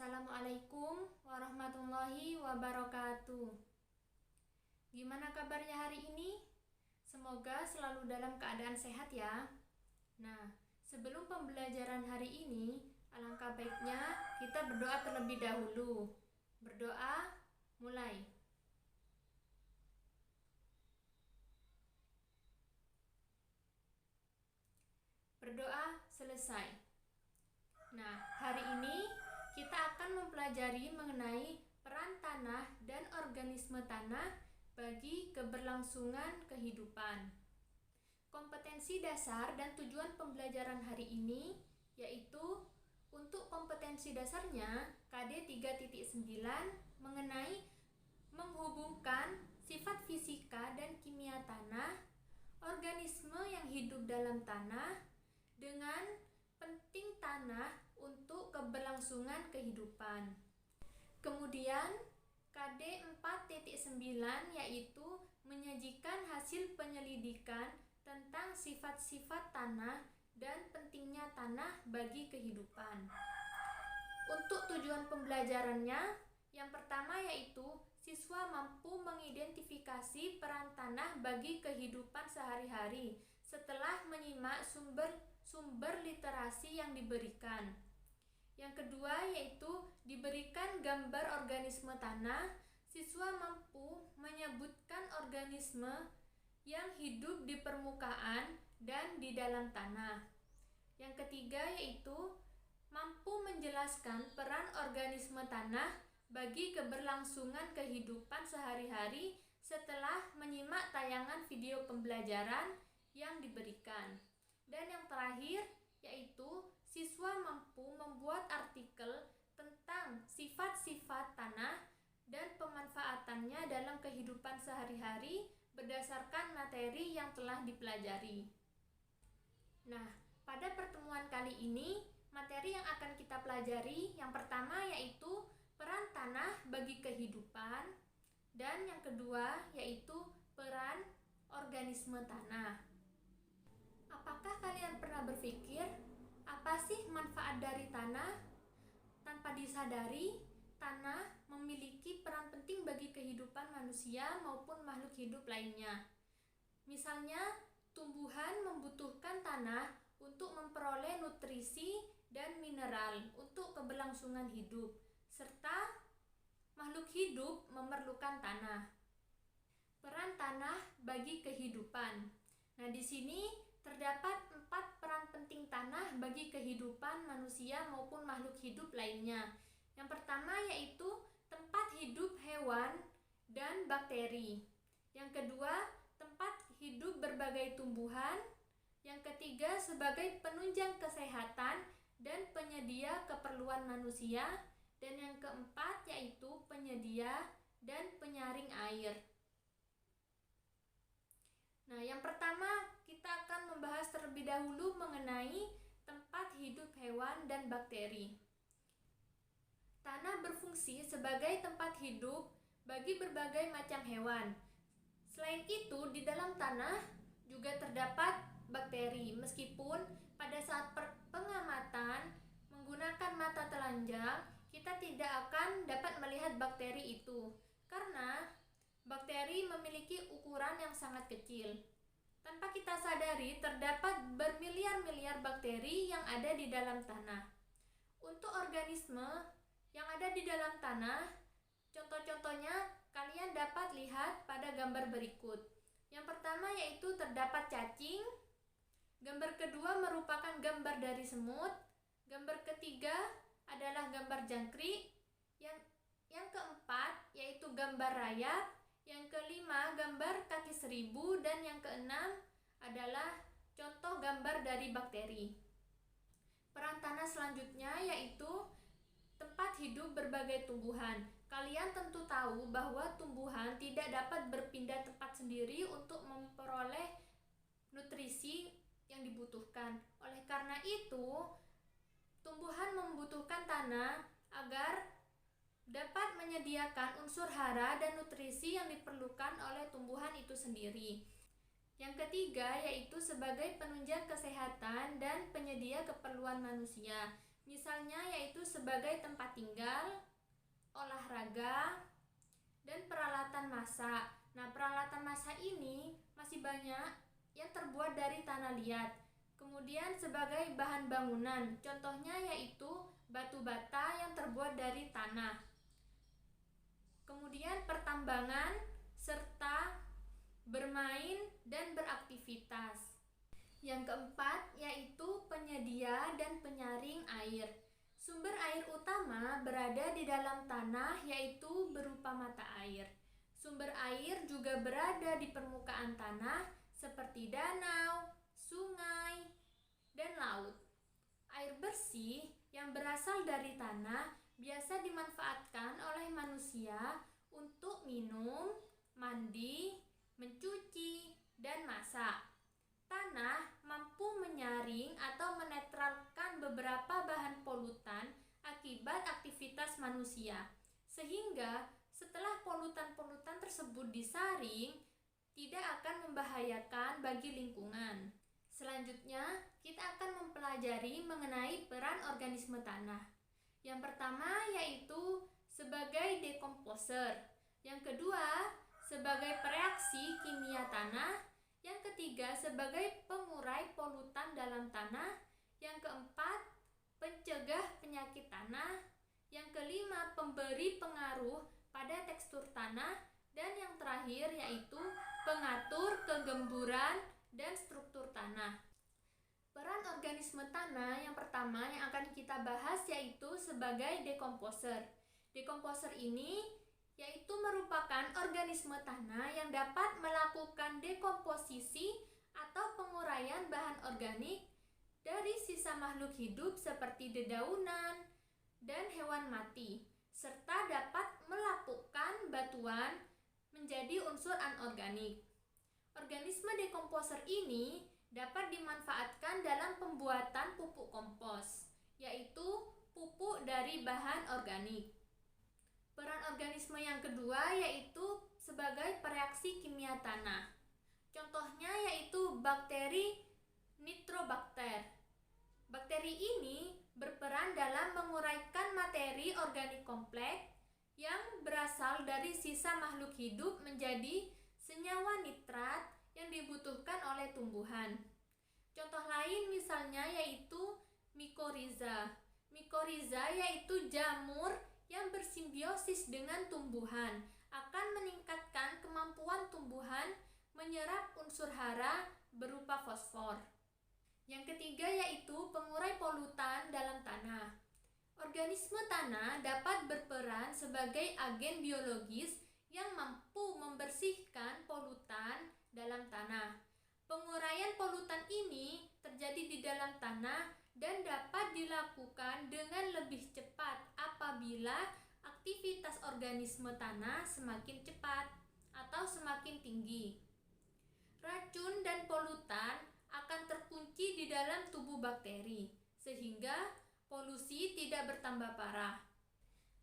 Assalamualaikum warahmatullahi wabarakatuh. Gimana kabarnya hari ini? Semoga selalu dalam keadaan sehat ya. Nah, sebelum pembelajaran hari ini, alangkah baiknya kita berdoa terlebih dahulu. Berdoa, mulai. Berdoa selesai. Nah, hari ini kita akan mempelajari mengenai peran tanah dan organisme tanah bagi keberlangsungan kehidupan. Kompetensi dasar dan tujuan pembelajaran hari ini yaitu untuk kompetensi dasarnya KD 3.9 mengenai menghubungkan sifat fisika dan kimia tanah, organisme yang hidup dalam tanah dengan penting tanah untuk keberlangsungan kehidupan. Kemudian KD 4.9 yaitu menyajikan hasil penyelidikan tentang sifat-sifat tanah dan pentingnya tanah bagi kehidupan. Untuk tujuan pembelajarannya, yang pertama yaitu siswa mampu mengidentifikasi peran tanah bagi kehidupan sehari-hari setelah menyimak sumber literasi yang diberikan. Yang kedua yaitu diberikan gambar organisme tanah, siswa mampu menyebutkan organisme yang hidup di permukaan dan di dalam tanah. Yang ketiga yaitu mampu menjelaskan peran organisme tanah bagi keberlangsungan kehidupan sehari-hari setelah menyimak tayangan video pembelajaran yang diberikan. Dan yang terakhir yaitu siswa mampu membuat artikel tentang sifat-sifat tanah dan pemanfaatannya dalam kehidupan sehari-hari berdasarkan materi yang telah dipelajari. Nah, pada pertemuan kali ini, materi yang akan kita pelajari yang pertama yaitu peran tanah bagi kehidupan, dan yang kedua yaitu peran organisme tanah. Apakah kalian pernah berpikir, apa sih manfaat dari tanah? Tanpa disadari, tanah memiliki peran penting bagi kehidupan manusia maupun makhluk hidup lainnya. Misalnya, tumbuhan membutuhkan tanah untuk memperoleh nutrisi dan mineral untuk keberlangsungan hidup, serta makhluk hidup memerlukan tanah. Peran tanah bagi kehidupan. Nah, di sini terdapat 4 peran penting tanah bagi kehidupan manusia maupun makhluk hidup lainnya. Yang pertama yaitu tempat hidup hewan dan bakteri. Yang kedua, tempat hidup berbagai tumbuhan. Yang ketiga, sebagai penunjang kesehatan dan penyedia keperluan manusia. Dan yang keempat yaitu penyedia dan penyaring air. Nah, yang pertama kita akan membahas terlebih dahulu mengenai tempat hidup hewan dan bakteri. Tanah berfungsi sebagai tempat hidup bagi berbagai macam hewan. Selain itu, di dalam tanah juga terdapat bakteri, meskipun pada saat pengamatan menggunakan mata telanjang, kita tidak akan dapat melihat bakteri itu, karena bakteri memiliki ukuran yang sangat kecil. Tanpa kita sadari, terdapat bermiliar-miliar bakteri yang ada di dalam tanah. Untuk organisme yang ada di dalam tanah, contoh-contohnya kalian dapat lihat pada gambar berikut. Yang pertama yaitu terdapat cacing. Gambar kedua merupakan gambar dari semut. Gambar ketiga adalah gambar jangkrik. Yang keempat yaitu gambar rayap. Yang kelima gambar kaki seribu, dan yang keenam adalah contoh gambar dari bakteri. Peran tanah selanjutnya yaitu tempat hidup berbagai tumbuhan. Kalian tentu tahu bahwa tumbuhan tidak dapat berpindah tempat sendiri untuk memperoleh nutrisi yang dibutuhkan. Oleh karena itu, tumbuhan membutuhkan tanah agar dapat menyediakan unsur hara dan nutrisi yang diperlukan oleh tumbuhan itu sendiri. Yang ketiga yaitu sebagai penunjang kesehatan dan penyedia keperluan manusia. Misalnya yaitu sebagai tempat tinggal, olahraga, dan peralatan masak. Nah, peralatan masak ini masih banyak yang terbuat dari tanah liat. Kemudian sebagai bahan bangunan, contohnya yaitu batu bata yang terbuat dari tanah. Kemudian pertambangan serta bermain dan beraktivitas. Yang keempat yaitu penyedia dan penyaring air. Sumber air utama berada di dalam tanah yaitu berupa mata air. Sumber air juga berada di permukaan tanah seperti danau, sungai, dan laut. Air bersih yang berasal dari tanah biasa dimanfaatkan oleh manusia untuk minum, mandi, mencuci, dan masak. Tanah mampu menyaring atau menetralkan beberapa bahan polutan akibat aktivitas manusia, sehingga setelah polutan-polutan tersebut disaring, tidak akan membahayakan bagi lingkungan. Selanjutnya, kita akan mempelajari mengenai peran organisme tanah. Yang pertama yaitu sebagai dekomposer, yang kedua sebagai pereaksi kimia tanah, yang ketiga sebagai pengurai polutan dalam tanah, yang keempat pencegah penyakit tanah, yang kelima pemberi pengaruh pada tekstur tanah, dan yang terakhir yaitu pengatur kegemburan dan struktur tanah. Peran organisme tanah yang pertama yang akan kita bahas yaitu sebagai dekomposer. Dekomposer ini yaitu merupakan organisme tanah yang dapat melakukan dekomposisi atau penguraian bahan organik dari sisa makhluk hidup seperti dedaunan dan hewan mati, serta dapat melapukkan batuan menjadi unsur anorganik. Organisme dekomposer ini dapat dimanfaatkan dalam pembuatan pupuk kompos, yaitu pupuk dari bahan organik. Peran organisme yang kedua yaitu sebagai pereaksi kimia tanah. Contohnya yaitu bakteri Nitrobacter. Bakteri ini berperan dalam menguraikan materi organik kompleks yang berasal dari sisa makhluk hidup menjadi senyawa nitrat yang dibutuhkan oleh tumbuhan. Contoh lain misalnya yaitu mikoriza. Mikoriza yaitu jamur yang bersimbiosis dengan tumbuhan, akan meningkatkan kemampuan tumbuhan menyerap unsur hara berupa fosfor. Yang ketiga yaitu pengurai polutan dalam tanah. Organisme tanah dapat berperan sebagai agen biologis yang mampu membersihkan polutan dalam tanah. Penguraian polutan ini terjadi di dalam tanah dan dapat dilakukan dengan lebih cepat apabila aktivitas organisme tanah semakin cepat atau semakin tinggi. Racun dan polutan akan terkunci di dalam tubuh bakteri, sehingga polusi tidak bertambah parah.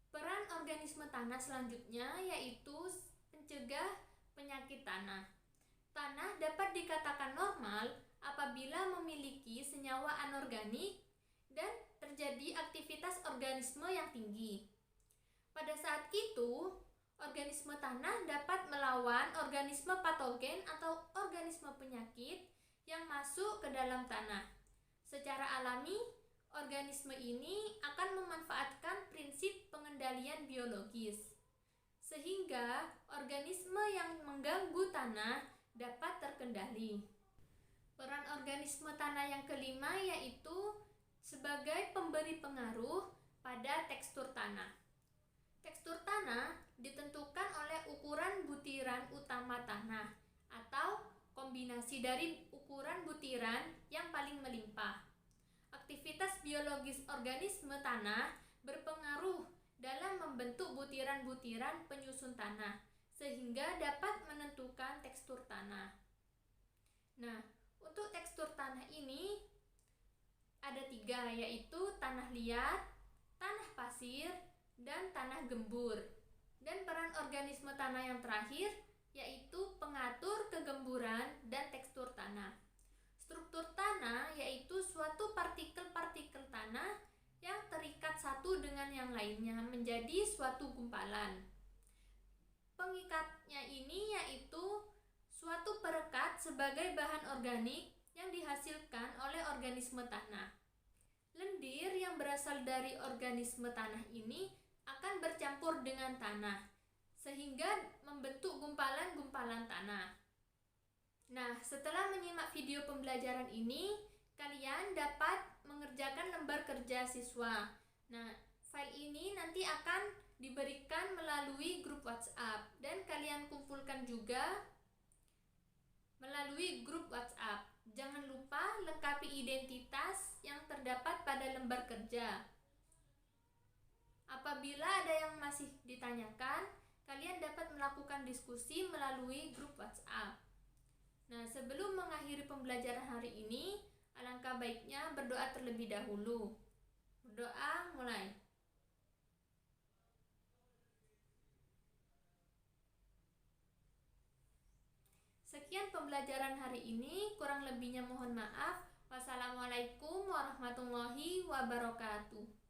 Peran organisme tanah selanjutnya yaitu mencegah penyakit tanah. Tanah dapat dikatakan normal apabila memiliki senyawa anorganik dan terjadi aktivitas organisme yang tinggi. Pada saat itu, organisme tanah dapat melawan organisme patogen atau organisme penyakit yang masuk ke dalam tanah. Secara alami, organisme ini akan memanfaatkan prinsip pengendalian biologis, sehingga organisme yang mengganggu tanah dapat terkendali. Peran organisme tanah yang kelima yaitu sebagai pemberi pengaruh pada tekstur tanah. Tekstur tanah ditentukan oleh ukuran butiran utama tanah atau kombinasi dari ukuran butiran yang paling melimpah. Aktivitas biologis organisme tanah berpengaruh dalam membentuk butiran-butiran penyusun tanah, sehingga dapat menentukan tekstur tanah. Nah, untuk tekstur tanah ini ada 3, yaitu tanah liat, tanah pasir, dan tanah gembur. Dan peran organisme tanah yang terakhir yaitu pengatur kegemburan dan tekstur tanah. Struktur tanah yaitu suatu partikel-partikel tanah yang mengikat satu dengan yang lainnya menjadi suatu gumpalan. Pengikatnya ini yaitu suatu perekat sebagai bahan organik yang dihasilkan oleh organisme tanah. Lendir yang berasal dari organisme tanah ini akan bercampur dengan tanah, sehingga membentuk gumpalan-gumpalan tanah. Nah, setelah menyimak video pembelajaran ini, kalian dapat mengerjakan lembar kerja siswa. Nah, file ini nanti akan diberikan melalui grup WhatsApp dan kalian kumpulkan juga melalui grup WhatsApp. Jangan lupa lengkapi identitas yang terdapat pada lembar kerja. Apabila ada yang masih ditanyakan, kalian dapat melakukan diskusi melalui grup WhatsApp. Nah, sebelum mengakhiri pembelajaran hari ini, alangkah baiknya berdoa terlebih dahulu. Berdoa mulai. Sekian pembelajaran hari ini, kurang lebihnya mohon maaf. Wassalamualaikum warahmatullahi wabarakatuh.